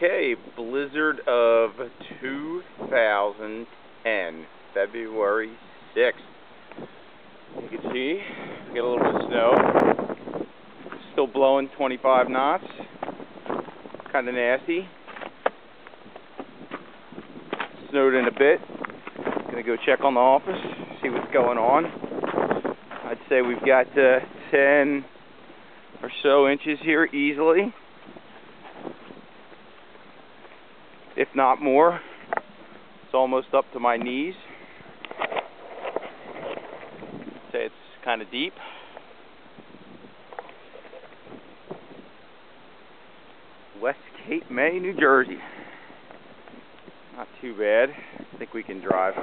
Okay, blizzard of 2010, February 6th. You can see, we got a little bit of snow. Still blowing 25 knots. Kind of nasty. Snowed in a bit. Gonna go check on the office, see what's going on. I'd say we've got 10 or so inches here easily, if not more. It's almost up to my knees. I'd say it's kind of deep. West Cape May, New Jersey. Not too bad. I think we can drive.